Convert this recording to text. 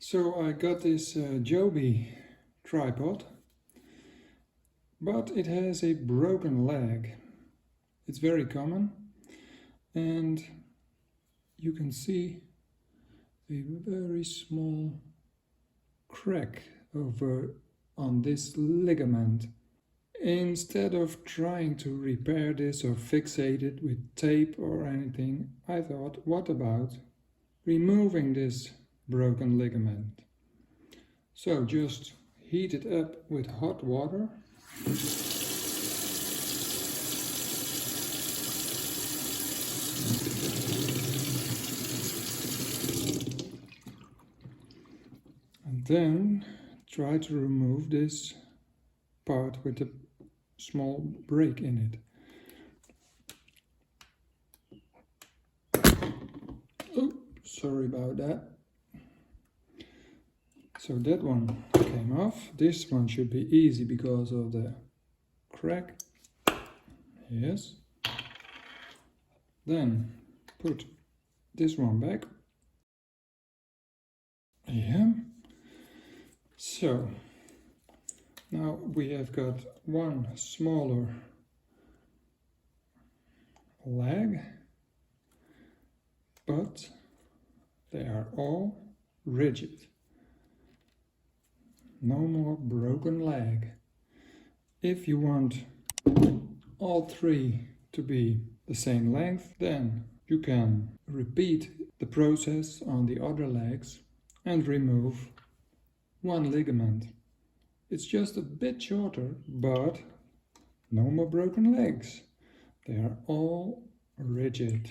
So I got this Joby tripod, but it has a broken leg. It's very common, and you can see a very small crack over on this ligament. Instead of trying to repair this or fixate it with tape or anything, I thought, what about removing this broken ligament? So just heat it up with hot water. And then try to remove this part with a small break in it. Oh, sorry about that. So that one came off. This one should be easy because of the crack. Yes. Then put this one back. Yeah. So now we have got one smaller leg, but they are all rigid. No more broken leg. If you want all three to be the same length, then you can repeat the process on the other legs and remove one ligament. It's just a bit shorter, but no more broken legs. They are all rigid.